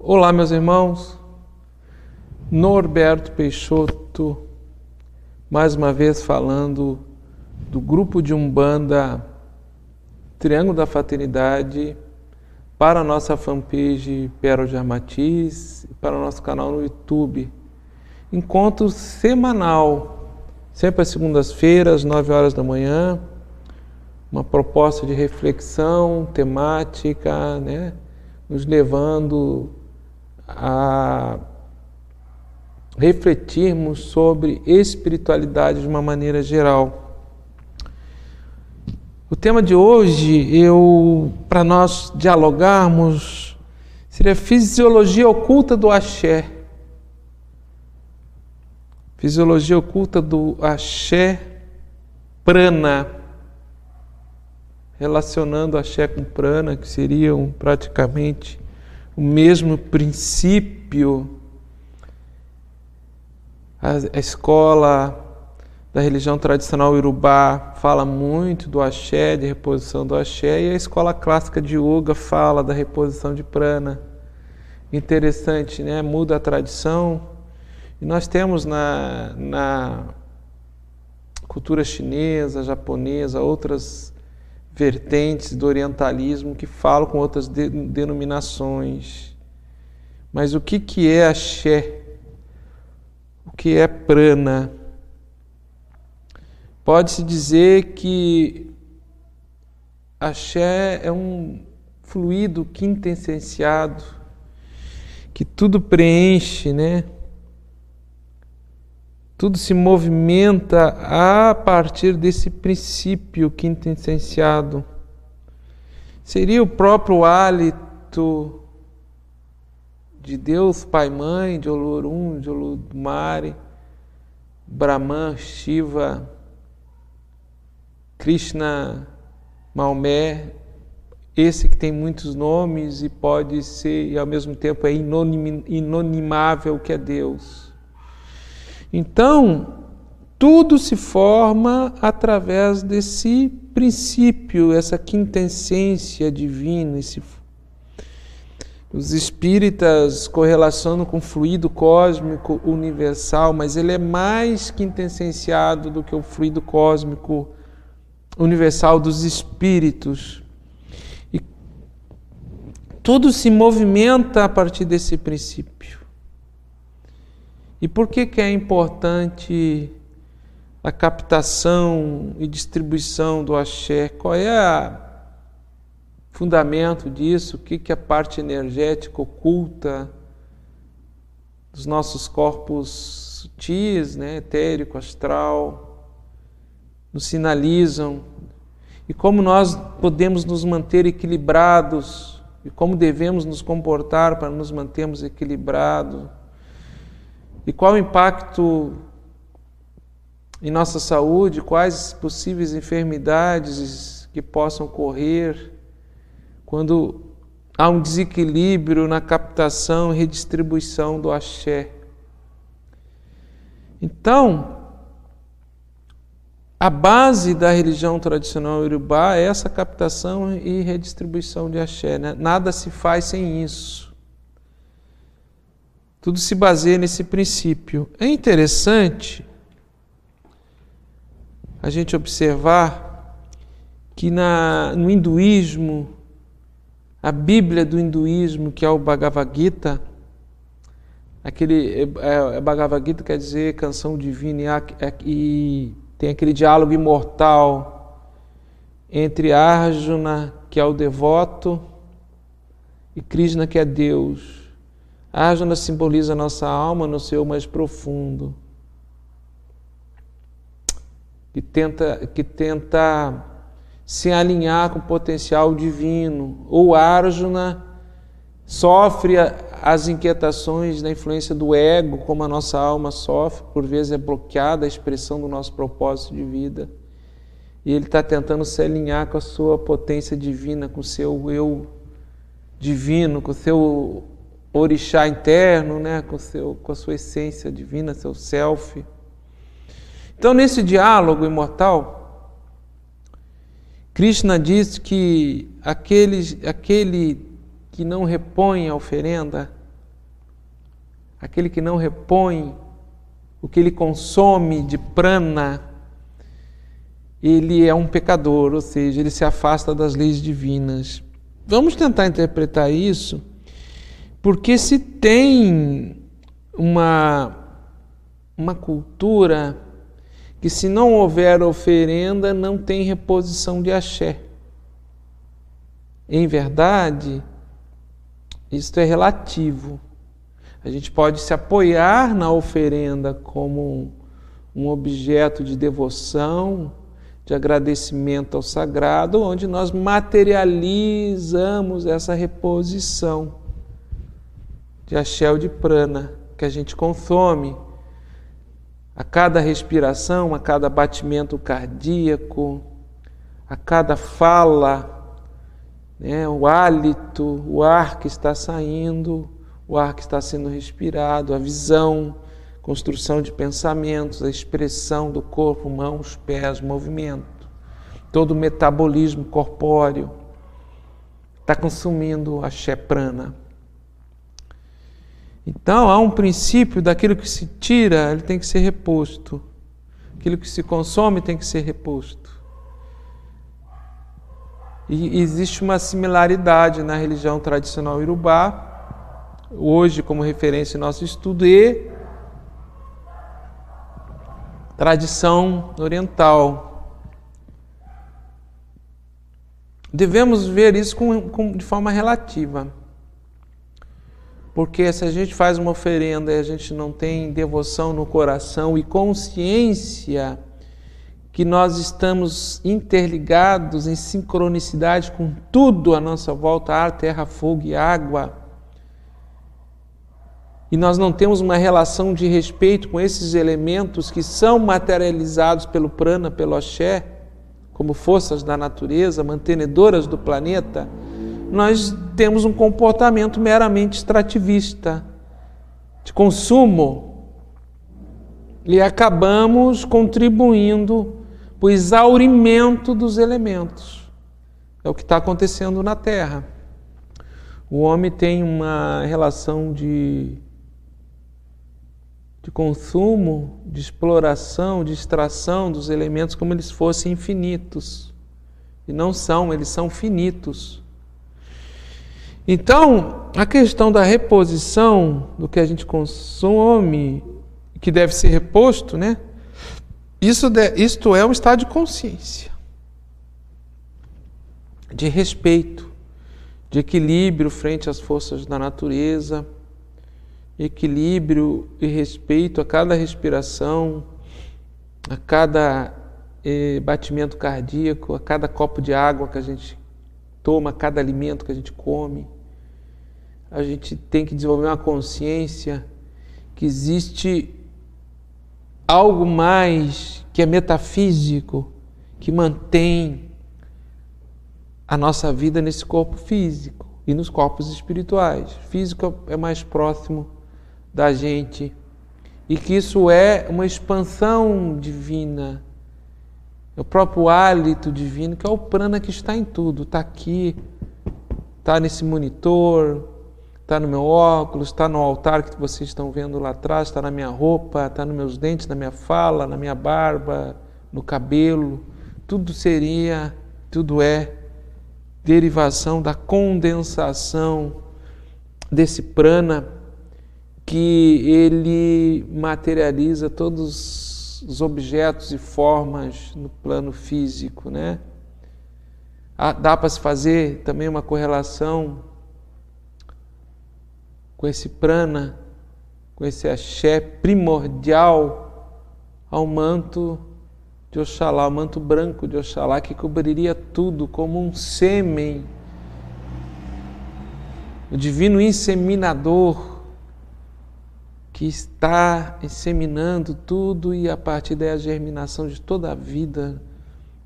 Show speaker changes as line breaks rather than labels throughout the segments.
Olá, meus irmãos. Norberto Peixoto, mais uma vez falando do grupo de Umbanda Triângulo da Fraternidade para a nossa fanpage Pérola de Armatiz e para o nosso canal no YouTube. Encontro semanal, sempre às segundas-feiras, 9 horas da manhã, uma proposta de reflexão temática, nos levando a refletirmos sobre espiritualidade de uma maneira geral. O tema de hoje, para nós dialogarmos, seria a fisiologia oculta do axé. Fisiologia oculta do axé prana, relacionando axé com prana, que seriam praticamente o mesmo princípio. A escola da religião tradicional Iorubá fala muito do axé, de reposição do axé, e a escola clássica de yoga fala da reposição de prana. Interessante, né? Muda a tradição. E nós temos na cultura chinesa, japonesa, outras vertentes do orientalismo que falam com outras denominações. Mas o que é axé? O que é prana? Pode-se dizer que axé é um fluido quintessenciado que tudo preenche, Tudo se movimenta a partir desse princípio quintessenciado. Seria o próprio hálito de Deus Pai Mãe, de Olorum, de Olodumare, Brahman, Shiva, Krishna, Maomé, esse que tem muitos nomes e pode ser, e ao mesmo tempo é inonimável, que é Deus. Então, tudo se forma através desse princípio, essa quintessência divina. Os espíritas correlacionam com o fluido cósmico universal, mas ele é mais quintessenciado do que o fluido cósmico universal dos espíritos. E tudo se movimenta a partir desse princípio. E por que é importante a captação e distribuição do axé? Qual é o fundamento disso? O que é a parte energética oculta dos nossos corpos sutis, etérico, astral, nos sinalizam? E como nós podemos nos manter equilibrados? E como devemos nos comportar para nos mantermos equilibrados? E qual o impacto em nossa saúde? Quais possíveis enfermidades que possam ocorrer quando há um desequilíbrio na captação e redistribuição do axé? Então, a base da religião tradicional Iorubá é essa captação e redistribuição de axé, Nada se faz sem isso. Tudo se baseia nesse princípio. É interessante a gente observar que no hinduísmo, a Bíblia do hinduísmo, que é o Bhagavad Gita, Bhagavad Gita quer dizer canção divina, e tem aquele diálogo imortal entre Arjuna, que é o devoto, e Krishna, que é Deus. Arjuna simboliza a nossa alma no seu mais profundo, que tenta se alinhar com o potencial divino. Ou Arjuna sofre as inquietações da influência do ego, como a nossa alma sofre, por vezes é bloqueada a expressão do nosso propósito de vida. E ele está tentando se alinhar com a sua potência divina, com o seu eu divino, com o seu orixá interno, com a sua essência divina, seu self. Então, nesse diálogo imortal, Krishna diz que aquele que não repõe a oferenda, aquele que não repõe o que ele consome de prana, ele é um pecador, ou seja, ele se afasta das leis divinas. Vamos tentar interpretar isso, porque se tem uma cultura que se não houver oferenda, não tem reposição de axé. Em verdade, isto é relativo. A gente pode se apoiar na oferenda como um objeto de devoção, de agradecimento ao sagrado, onde nós materializamos essa reposição de axé ou de prana que a gente consome a cada respiração, a cada batimento cardíaco, a cada fala, né, o hálito, o ar que está saindo, o ar que está sendo respirado, a visão, construção de pensamentos, a expressão do corpo, mãos, pés, movimento, todo o metabolismo corpóreo está consumindo axé prana. Então, há um princípio daquilo que se tira, ele tem que ser reposto. Aquilo que se consome tem que ser reposto. E existe uma similaridade na religião tradicional iorubá, hoje como referência em nosso estudo, e tradição oriental. Devemos ver isso de forma relativa. Porque se a gente faz uma oferenda e a gente não tem devoção no coração e consciência que nós estamos interligados em sincronicidade com tudo à nossa volta, ar, terra, fogo e água, e nós não temos uma relação de respeito com esses elementos que são materializados pelo prana, pelo axé, como forças da natureza, mantenedoras do planeta, nós temos um comportamento meramente extrativista, de consumo, e acabamos contribuindo para o exaurimento dos elementos. É o que está acontecendo na Terra. O homem tem uma relação de consumo, de exploração, de extração dos elementos como eles fossem infinitos. E não são, eles são finitos. Então, a questão da reposição do que a gente consome, que deve ser reposto, né? Isto é um estado de consciência, de respeito, de equilíbrio frente às forças da natureza, equilíbrio e respeito a cada respiração, a cada batimento cardíaco, a cada copo de água que a gente toma, a cada alimento que a gente come. A gente tem que desenvolver uma consciência que existe algo mais que é metafísico, que mantém a nossa vida nesse corpo físico e nos corpos espirituais. Físico é mais próximo da gente e que isso é uma expansão divina, é o próprio hálito divino, que é o prana que está em tudo, está aqui, está nesse monitor, está no meu óculos, está no altar que vocês estão vendo lá atrás, está na minha roupa, está nos meus dentes, na minha fala, na minha barba, no cabelo. Tudo é derivação da condensação desse prana que ele materializa todos os objetos e formas no plano físico, né? Dá para se fazer também uma correlação com esse prana, com esse axé primordial ao manto de Oxalá, o manto branco de Oxalá, que cobriria tudo como um sêmen, o divino inseminador que está inseminando tudo e a partir daí a germinação de toda a vida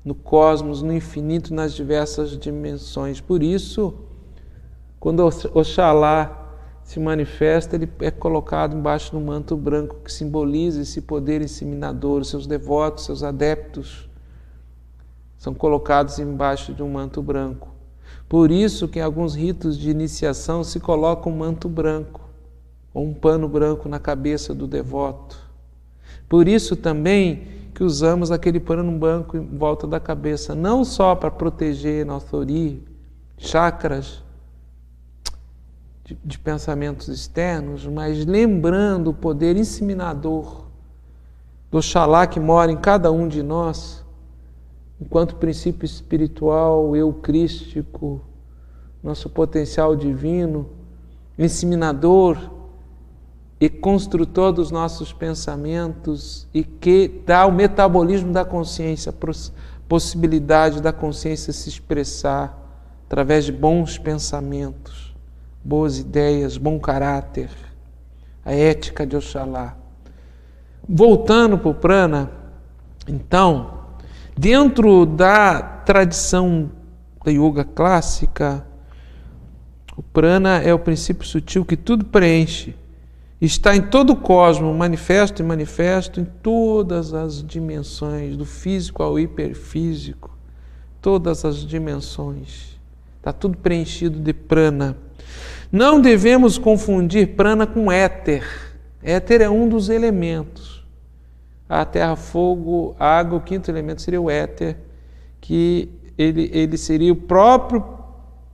no cosmos, no infinito, nas diversas dimensões. Por isso, quando Oxalá se manifesta, ele é colocado embaixo do manto branco que simboliza esse poder inseminador. Os seus devotos, seus adeptos são colocados embaixo de um manto branco. Por isso que em alguns ritos de iniciação se coloca um manto branco, ou um pano branco na cabeça do devoto. Por isso também que usamos aquele pano branco em volta da cabeça, não só para proteger nosso ori, chakras de pensamentos externos, mas lembrando o poder inseminador do Oxalá que mora em cada um de nós, enquanto princípio espiritual, eucrístico, nosso potencial divino, inseminador e construtor dos nossos pensamentos e que dá o metabolismo da consciência, a possibilidade da consciência se expressar através de bons pensamentos, boas ideias, bom caráter, a ética de Oxalá. Voltando para o prana, então, dentro da tradição da yoga clássica, o prana é o princípio sutil que tudo preenche, está em todo o cosmos, manifesto e manifesto em todas as dimensões, do físico ao hiperfísico, todas as dimensões. Está tudo preenchido de prana. Não devemos confundir prana com éter. Éter é um dos elementos. A terra, fogo, água, o quinto elemento seria o éter, que ele seria o próprio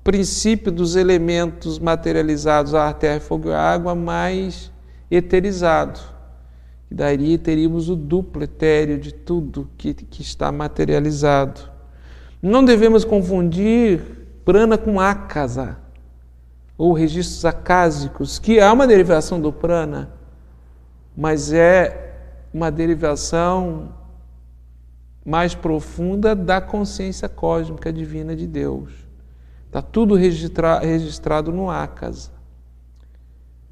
princípio dos elementos materializados, a terra, fogo e água, mais eterizado. E daí teríamos o duplo etéreo de tudo que está materializado. Não devemos confundir prana com ákasa, ou registros acásicos, que há uma derivação do prana, mas é uma derivação mais profunda da consciência cósmica divina de Deus. Está tudo registrado no ákasa.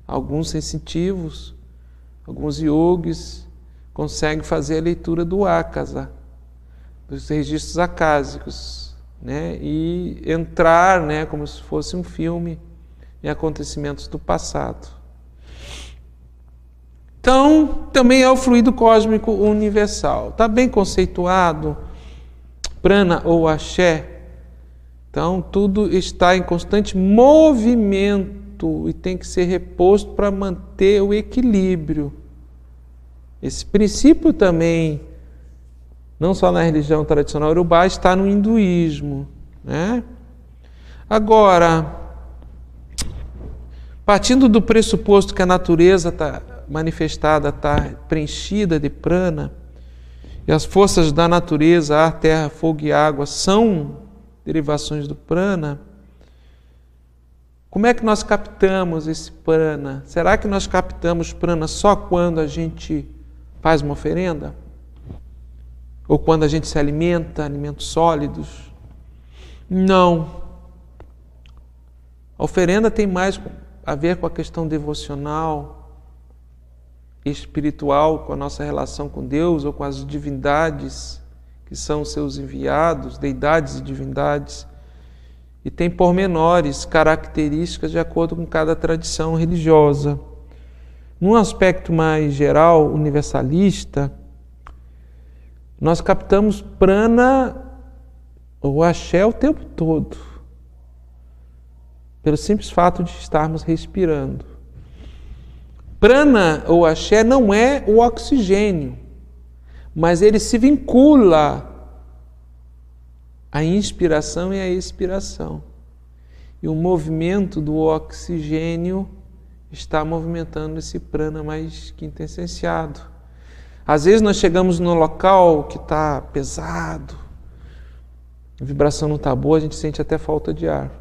Alguns sensitivos, alguns yogis conseguem fazer a leitura do ákasa, dos registros acásicos, né? E entrar, né, como se fosse um filme em acontecimentos do passado. Então, também é o fluido cósmico universal. Está bem conceituado, prana ou axé. Então, tudo está em constante movimento e tem que ser reposto para manter o equilíbrio. Esse princípio também, não só na religião tradicional iorubá, está no hinduísmo, né? Agora, partindo do pressuposto que a natureza está manifestada, está preenchida de prana, e as forças da natureza, ar, terra, fogo e água, são derivações do prana, como é que nós captamos esse prana? Será que nós captamos prana só quando a gente faz uma oferenda? Ou quando a gente se alimenta, alimentos sólidos? Não. A oferenda tem mais a ver com a questão devocional, espiritual, com a nossa relação com Deus ou com as divindades que são seus enviados, deidades e divindades, e tem pormenores, características de acordo com cada tradição religiosa. Num aspecto mais geral, universalista, nós captamos prana ou axé o tempo todo, pelo simples fato de estarmos respirando. Prana ou axé não é o oxigênio, mas ele se vincula à inspiração e à expiração. E o movimento do oxigênio está movimentando esse prana mais quintessenciado. Às vezes nós chegamos num local que está pesado, a vibração não está boa, a gente sente até falta de ar.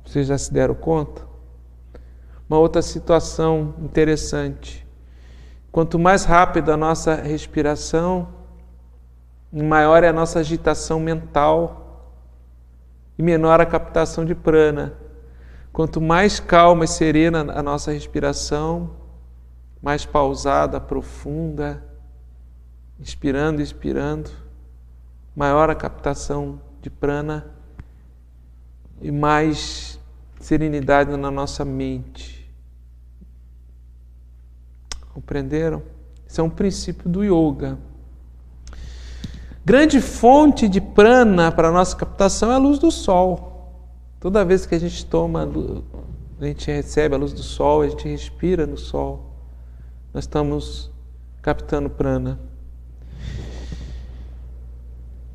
Vocês já se deram conta? Uma outra situação interessante. Quanto mais rápida a nossa respiração, maior é a nossa agitação mental e menor a captação de prana. Quanto mais calma e serena a nossa respiração, mais pausada, profunda, inspirando e expirando, maior a captação de prana e mais serenidade na nossa mente. Compreenderam? Isso é um princípio do yoga. Grande fonte de prana para a nossa captação é a luz do sol. Toda vez que a gente toma A gente recebe a luz do sol, a gente respira no sol. Nós estamos captando prana.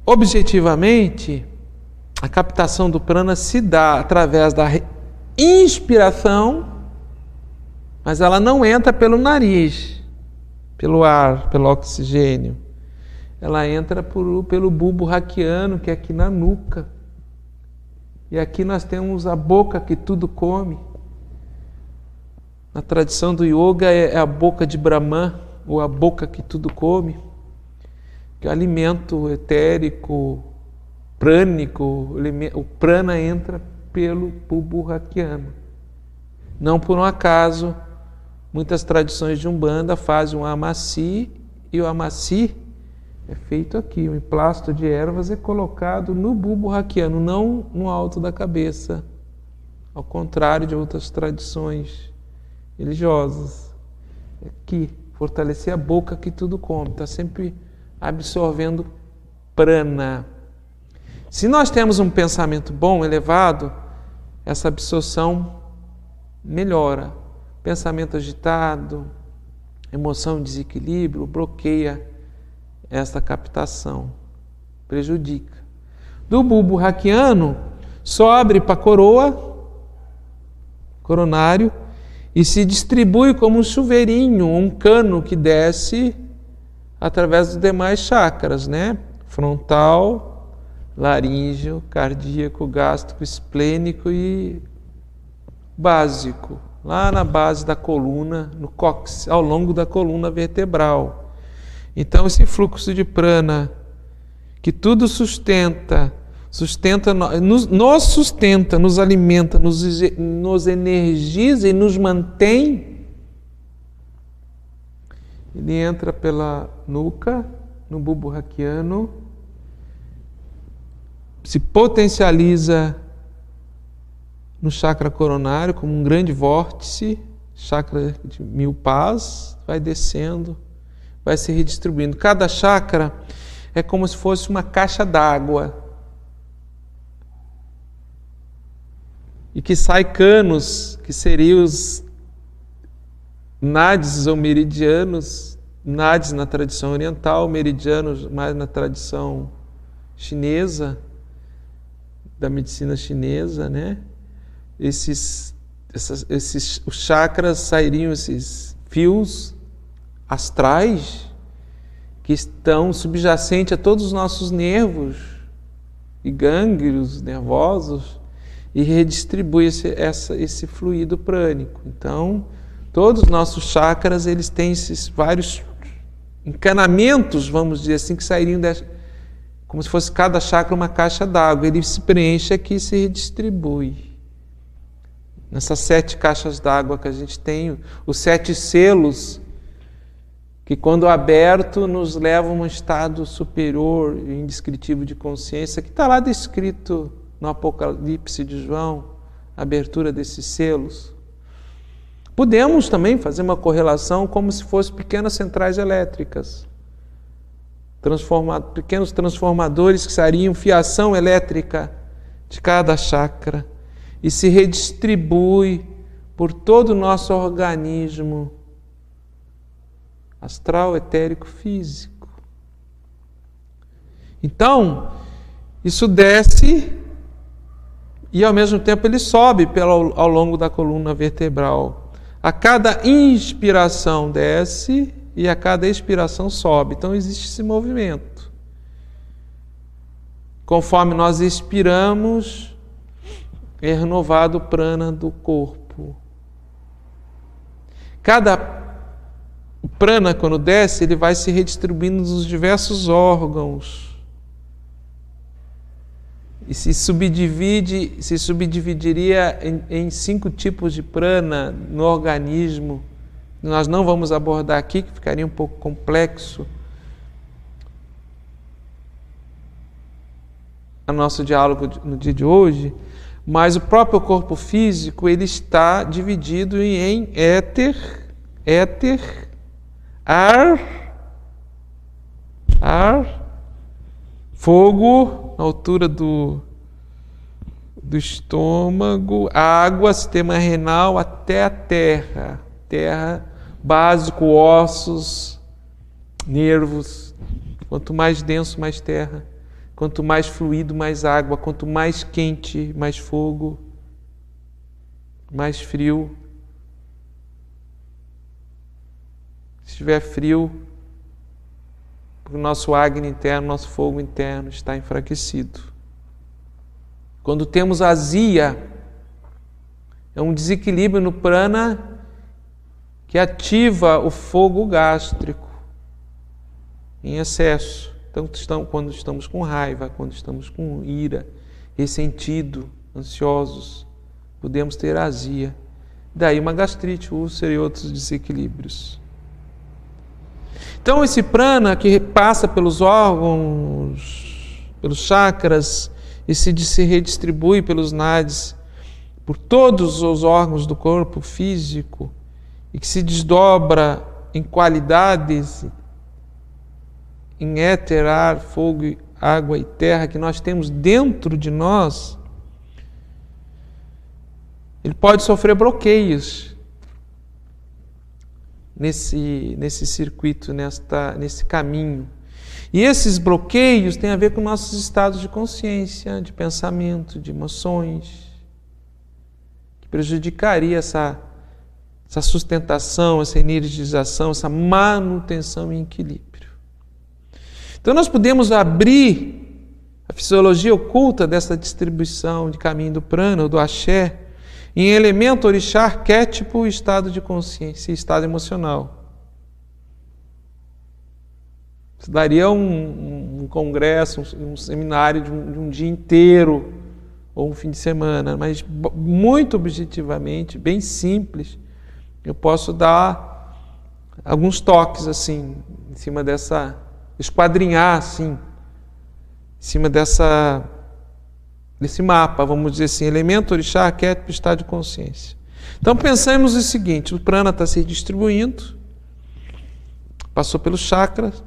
Objetivamente, a captação do prana se dá através da inspiração, mas ela não entra pelo nariz, pelo ar, pelo oxigênio. Ela entra pelo bulbo raquiano, que é aqui na nuca. E aqui nós temos a boca que tudo come. Na tradição do yoga é a boca de Brahman, ou a boca que tudo come, que é o alimento etérico, prânico, o prana entra pelo bulbo raquiano. Não por um acaso, muitas tradições de Umbanda fazem um amaci, e o amaci é feito aqui, o emplasto de ervas é colocado no bulbo raquiano, não no alto da cabeça, ao contrário de outras tradições religiosas. Aqui, fortalecer a boca que tudo come, está sempre absorvendo prana. Se nós temos um pensamento bom, elevado, essa absorção melhora. Pensamento agitado, emoção em desequilíbrio, bloqueia essa captação, prejudica. Do bulbo raquiano, sobe para a coroa, coronário, e se distribui como um chuveirinho, um cano que desce através dos demais chakras, né? Frontal, laríngeo, cardíaco, gástrico, esplênico e básico, lá na base da coluna, no cóccix, ao longo da coluna vertebral. Então esse fluxo de prana, que tudo sustenta, nos sustenta, nos alimenta, nos energiza e nos mantém, ele entra pela nuca, no bulbo raquiano, se potencializa no chakra coronário como um grande vórtice, chakra de 1000 pás, vai descendo, vai se redistribuindo. Cada chakra é como se fosse uma caixa d'água, e que sai canos, que seriam os nadis ou meridianos, nadis na tradição oriental, meridianos mais na tradição chinesa, da medicina chinesa, né? Os chakras sairiam, esses fios astrais que estão subjacentes a todos os nossos nervos e gânglios nervosos, e redistribui esse fluido prânico. Então, todos os nossos chakras, eles têm esses vários encanamentos, vamos dizer assim, que sairiam como se fosse cada chakra uma caixa d'água. Ele se preenche aqui e se redistribui. Nessas 7 caixas d'água que a gente tem, os 7 selos, que quando aberto nos levam a um estado superior e indescritível de consciência, que está lá descrito no Apocalipse de João, a abertura desses selos. Podemos também fazer uma correlação como se fossem pequenas centrais elétricas, pequenos transformadores que seriam fiação elétrica de cada chakra e se redistribui por todo o nosso organismo astral, etérico, físico. Então, isso desce e ao mesmo tempo ele sobe ao longo da coluna vertebral. A cada inspiração desce e a cada expiração sobe. Então existe esse movimento. Conforme nós expiramos, é renovado o prana do corpo. O prana, quando desce, ele vai se redistribuindo nos diversos órgãos. E se subdividiria em 5 tipos de prana no organismo. Nós não vamos abordar aqui, que ficaria um pouco complexo o nosso diálogo no dia de hoje, mas o próprio corpo físico ele está dividido em éter, ar, fogo, na altura do do estômago, água, sistema renal, até a terra. Terra, básico, ossos, nervos. Quanto mais denso, mais terra. Quanto mais fluido, mais água. Quanto mais quente, mais fogo. Mais frio. Se estiver frio, o nosso Agni interno, nosso fogo interno está enfraquecido. Quando temos azia, é um desequilíbrio no prana que ativa o fogo gástrico em excesso. Então, quando estamos com raiva, quando estamos com ira, ressentido, ansiosos, podemos ter azia. Daí uma gastrite, úlcera e outros desequilíbrios. Então, esse prana que passa pelos órgãos, pelos chakras, e se redistribui pelos nadis, por todos os órgãos do corpo físico, e que se desdobra em qualidades, em éter, ar, fogo, água e terra, que nós temos dentro de nós, ele pode sofrer bloqueios nesse circuito, nesse caminho. E esses bloqueios têm a ver com nossos estados de consciência, de pensamento, de emoções, que prejudicaria essa sustentação, essa energização, essa manutenção em equilíbrio. Então nós podemos abrir a fisiologia oculta dessa distribuição de caminho do prana ou do axé em elemento, orixá, arquétipo, estado de consciência e estado emocional. Isso daria um congresso, um seminário de um dia inteiro ou um fim de semana, mas muito objetivamente, bem simples, eu posso dar alguns toques assim, em cima dessa, esquadrinhar assim, em cima desse mapa, vamos dizer assim, elemento, orixá, arquétipo, estado de consciência. Então pensamos o seguinte: o prana está se distribuindo, passou pelos chakras.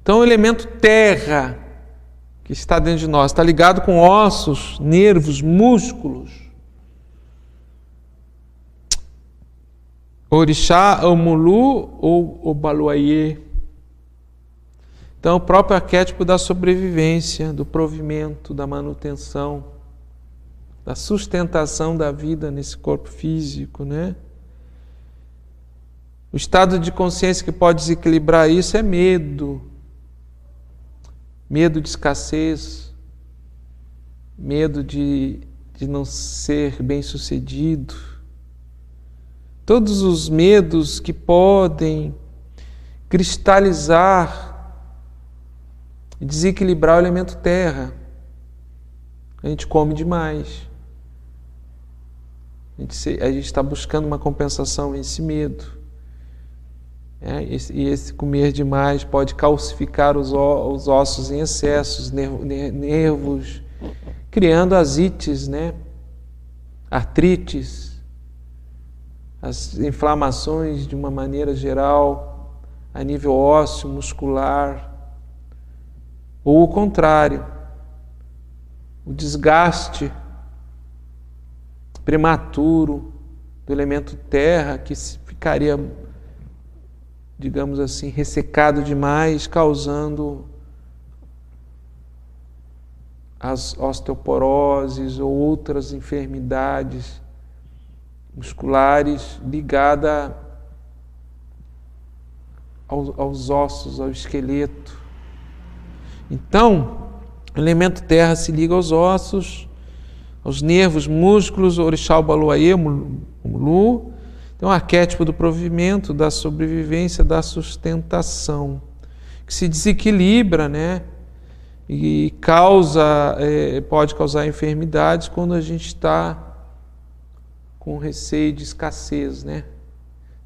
Então o elemento terra, que está dentro de nós, está ligado com ossos, nervos, músculos. Orixá, Omulu ou Obaluayê. Então, o próprio arquétipo da sobrevivência, do provimento, da manutenção, da sustentação da vida nesse corpo físico, né? O estado de consciência que pode desequilibrar isso é medo. Medo de escassez, medo de não ser bem-sucedido. Todos os medos que podem cristalizar e desequilibrar o elemento terra. A gente come demais. A gente está buscando uma compensação a esse medo. E esse comer demais pode calcificar os ossos em excessos, nervos, criando asites, né? Artrites, as inflamações de uma maneira geral, a nível ósseo, muscular. Ou o contrário, o desgaste prematuro do elemento terra, que ficaria, digamos assim, ressecado demais, causando as osteoporoses ou outras enfermidades musculares ligadas aos ossos, ao esqueleto. Então, o elemento terra se liga aos ossos, aos nervos, músculos, orixá, Obaluayê, Omulu. Então, o arquétipo do provimento, da sobrevivência, da sustentação, que se desequilibra, né? E pode causar enfermidades quando a gente está com receio de escassez, né?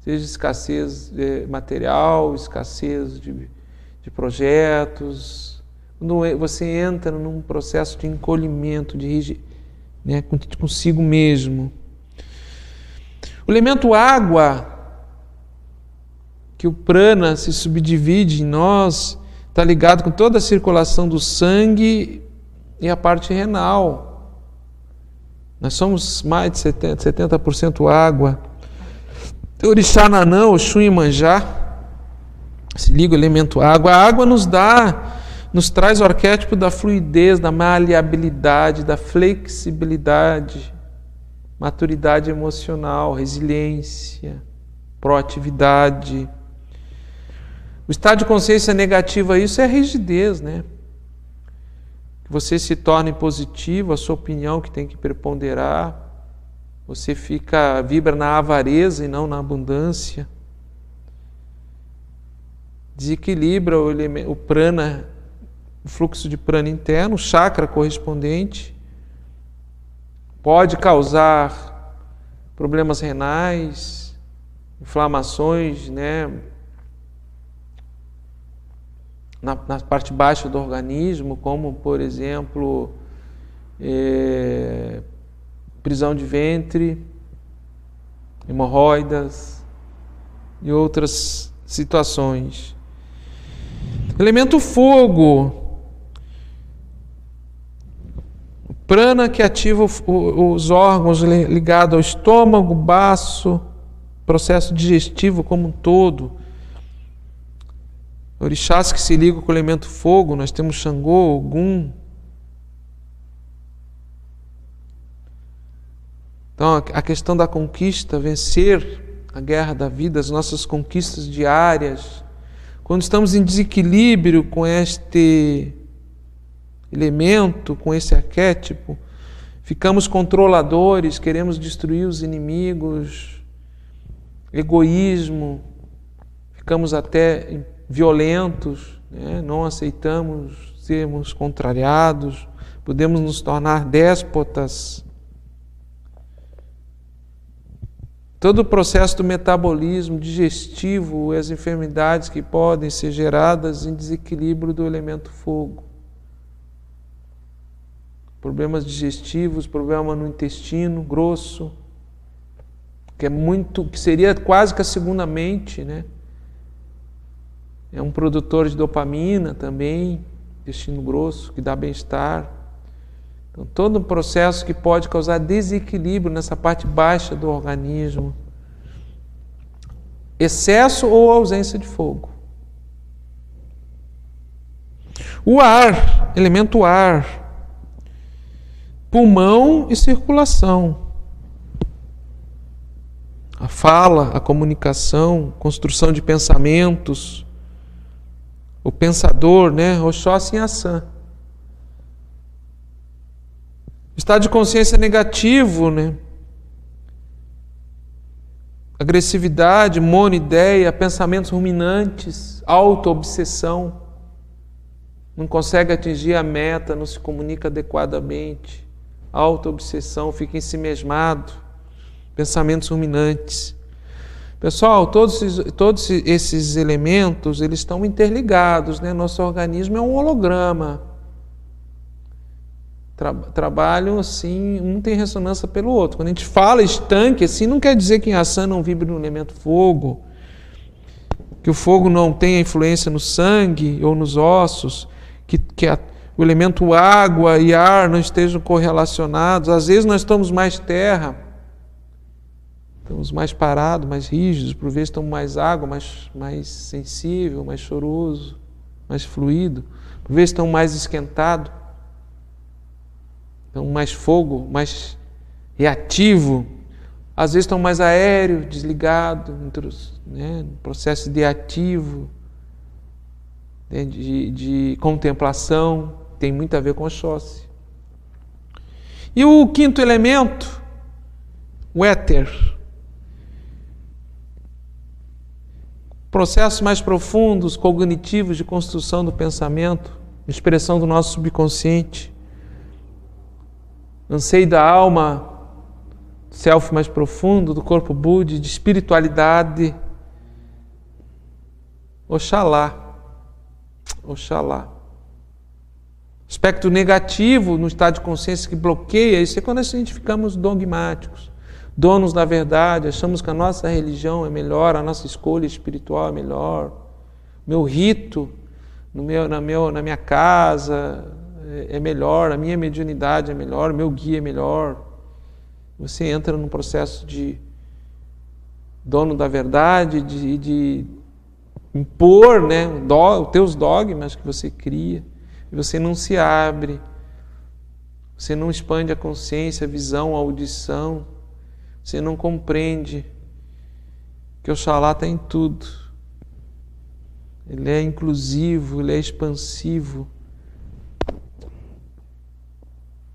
Seja escassez material, escassez de projetos. Quando você entra num processo de encolhimento, né, consigo mesmo. O elemento água, que o prana se subdivide em nós, está ligado com toda a circulação do sangue e a parte renal. Nós somos mais de 70% água. Orixá Nanã, Oxum e Manjá, se liga o elemento água. A água nos traz o arquétipo da fluidez, da maleabilidade, da flexibilidade, maturidade emocional, resiliência, proatividade. O estado de consciência negativa a isso é a rigidez, né? Que você se torne positivo, a sua opinião que tem que preponderar. Você vibra na avareza e não na abundância. Desequilibra o prana, o fluxo de prana interno, o chakra correspondente. Pode causar problemas renais, inflamações, né? Na parte baixa do organismo, como, por exemplo, prisão de ventre, hemorroidas e outras situações. Elemento fogo. O prana que ativa os órgãos ligados ao estômago, baço, processo digestivo como um todo. Orixás que se ligam com o elemento fogo, nós temos Xangô, Ogum. Então, a questão da conquista, vencer a guerra da vida, as nossas conquistas diárias. Quando estamos em desequilíbrio com este elemento, com esse arquétipo, ficamos controladores, queremos destruir os inimigos, egoísmo, ficamos até violentos, né? Não aceitamos sermos contrariados, podemos nos tornar déspotas. Todo o processo do metabolismo digestivo e as enfermidades que podem ser geradas em desequilíbrio do elemento fogo. Problemas digestivos, problema no intestino grosso, que seria quase que a segunda mente, né? É um produtor de dopamina também, intestino grosso, que dá bem-estar. Então, todo um processo que pode causar desequilíbrio nessa parte baixa do organismo. Excesso ou ausência de fogo. O ar, elemento ar. Pulmão e circulação. A fala, a comunicação, construção de pensamentos. O pensador, né? Oxóssi em ação. Estado de consciência negativo, né? Agressividade, monoideia, pensamentos ruminantes, auto-obsessão. Não consegue atingir a meta, não se comunica adequadamente. Auto-obsessão, fica ensimesmado. Pensamentos ruminantes. Pessoal, todos esses elementos, eles estão interligados, né? Nosso organismo é um holograma. Trabalham assim, um tem ressonância pelo outro. Quando a gente fala estanque, assim, não quer dizer que em ação não vibre no elemento fogo, que o fogo não tenha influência no sangue ou nos ossos, que o elemento água e ar não estejam correlacionados. Às vezes nós estamos mais terra, estamos mais parados, mais rígidos, por vezes estamos mais água, mais sensível, mais choroso, mais fluido, por vezes estamos mais esquentado. Então, mais fogo, mais reativo. Às vezes estão mais aéreo, desligado, né, processo de ativo, né, de contemplação, tem muito a ver com Oxóssi. E o quinto elemento, o éter. Processos mais profundos, cognitivos de construção do pensamento, expressão do nosso subconsciente. Anseio da alma, self mais profundo, do corpo Budi, de espiritualidade. Oxalá. Oxalá. Aspecto negativo no estado de consciência que bloqueia, isso é quando a gente ficamos dogmáticos, donos da verdade, achamos que a nossa religião é melhor, a nossa escolha espiritual é melhor, meu rito na minha casa é melhor, a minha mediunidade é melhor, o meu guia é melhor. Você entra num processo de dono da verdade, de impor, né, os teus dogmas que você cria, e você não se abre, você não expande a consciência, a visão, a audição, você não compreende que Oxalá está em tudo. Ele é inclusivo, ele é expansivo.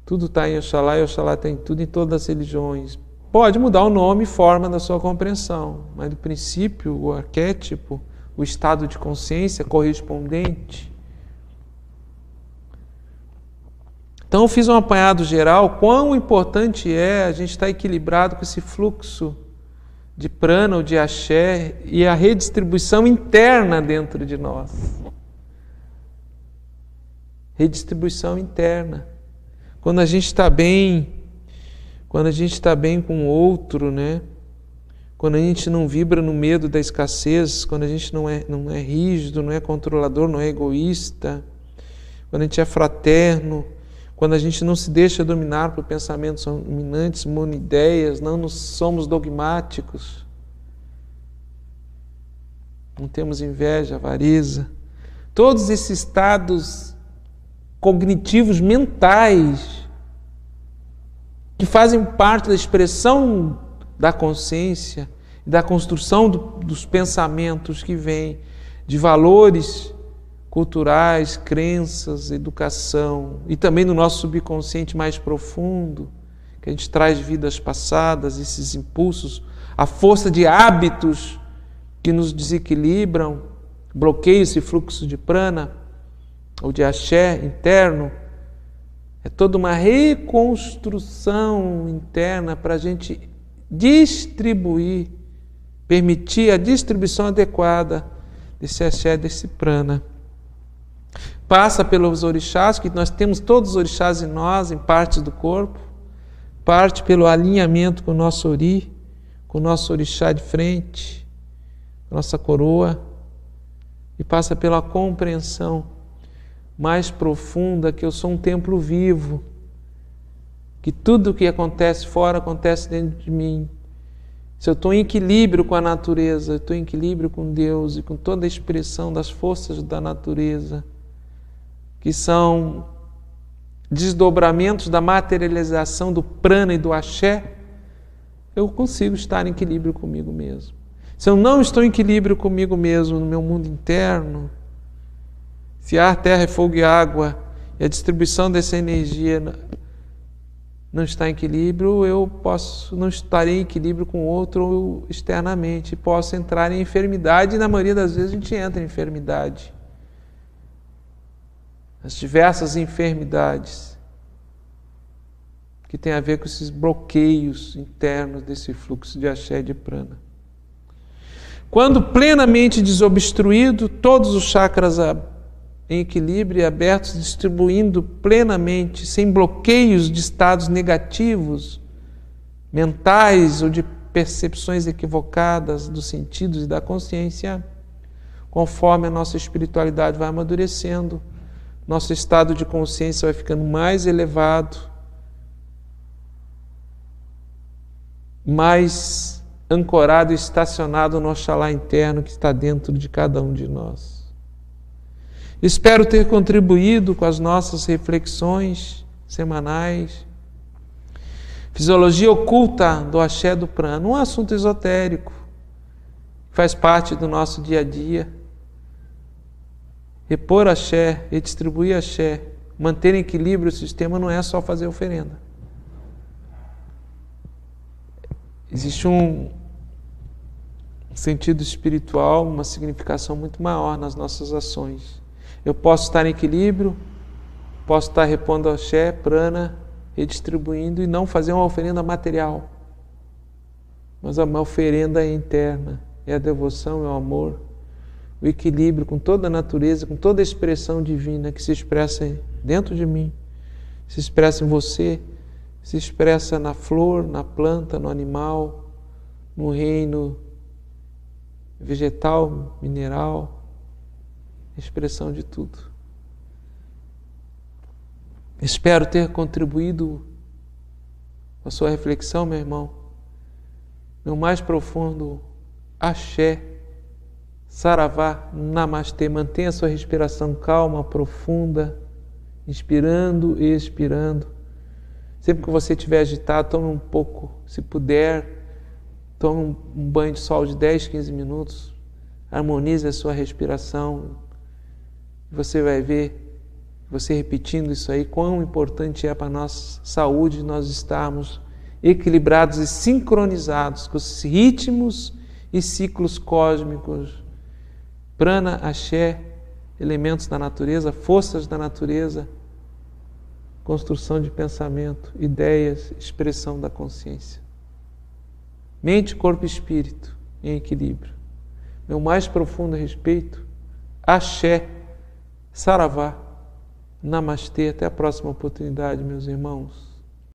Tudo está em Oxalá e Oxalá está em tudo, em todas as religiões. Pode mudar o nome e forma da sua compreensão, mas o princípio, o arquétipo, o estado de consciência correspondente. Então eu fiz um apanhado geral, quão importante é a gente estar equilibrado com esse fluxo de prana ou de axé e a redistribuição interna dentro de nós. Redistribuição interna. Quando a gente está bem, quando a gente está bem com o outro, né? Quando a gente não vibra no medo da escassez, quando a gente não é rígido, não é controlador, não é egoísta, quando a gente é fraterno, quando a gente não se deixa dominar por pensamentos dominantes, monideias, não somos dogmáticos, não temos inveja, avareza, todos esses estados cognitivos mentais que fazem parte da expressão da consciência e da construção dos pensamentos que vêm de valores culturais, crenças, educação e também do nosso subconsciente mais profundo, que a gente traz de vidas passadas, esses impulsos, a força de hábitos que nos desequilibram, bloqueiam esse fluxo de prana ou de axé interno. É toda uma reconstrução interna para a gente distribuir, permitir a distribuição adequada desse axé, desse prana. Passa pelos orixás, que nós temos todos os orixás em nós, em partes do corpo, parte pelo alinhamento com o nosso ori, com o nosso orixá de frente, nossa coroa, e passa pela compreensão mais profunda que eu sou um templo vivo, que tudo o que acontece fora acontece dentro de mim. Se eu estou em equilíbrio com a natureza, eu estou em equilíbrio com Deus e com toda a expressão das forças da natureza, que são desdobramentos da materialização do prana e do axé, eu consigo estar em equilíbrio comigo mesmo. Se eu não estou em equilíbrio comigo mesmo no meu mundo interno, se ar, terra, fogo e água, e a distribuição dessa energia não está em equilíbrio, eu não estarei em equilíbrio com o outro externamente, posso entrar em enfermidade, e na maioria das vezes a gente entra em enfermidade. As diversas enfermidades que têm a ver com esses bloqueios internos desse fluxo de axé e de prana. Quando plenamente desobstruído, todos os chakras em equilíbrio e abertos, distribuindo plenamente, sem bloqueios de estados negativos, mentais ou de percepções equivocadas dos sentidos e da consciência, conforme a nossa espiritualidade vai amadurecendo, nosso estado de consciência vai ficando mais elevado, mais ancorado e estacionado no Oxalá interno que está dentro de cada um de nós. Espero ter contribuído com as nossas reflexões semanais. Fisiologia oculta do axé do prana, um assunto esotérico, faz parte do nosso dia a dia. Repor axé, redistribuir axé, manter em equilíbrio o sistema não é só fazer oferenda. Existe um sentido espiritual, uma significação muito maior nas nossas ações. Eu posso estar em equilíbrio, posso estar repondo axé, prana, redistribuindo e não fazer uma oferenda material. Mas uma oferenda interna, é a devoção, é o amor, o equilíbrio com toda a natureza, com toda a expressão divina que se expressa dentro de mim, se expressa em você, se expressa na flor, na planta, no animal, no reino vegetal, mineral, expressão de tudo. Espero ter contribuído a sua reflexão, meu irmão, meu mais profundo axé, saravá, namastê. Mantenha a sua respiração calma, profunda, inspirando e expirando. Sempre que você estiver agitado, tome um pouco, se puder, tome um banho de sol de 10, 15 minutos, harmonize a sua respiração. Você vai ver, você repetindo isso aí, quão importante é para a nossa saúde nós estarmos equilibrados e sincronizados com os ritmos e ciclos cósmicos. Prana, axé, elementos da natureza, forças da natureza, construção de pensamento, ideias, expressão da consciência. Mente, corpo e espírito em equilíbrio. Meu mais profundo respeito, axé, saravá, namastê. Até a próxima oportunidade, meus irmãos.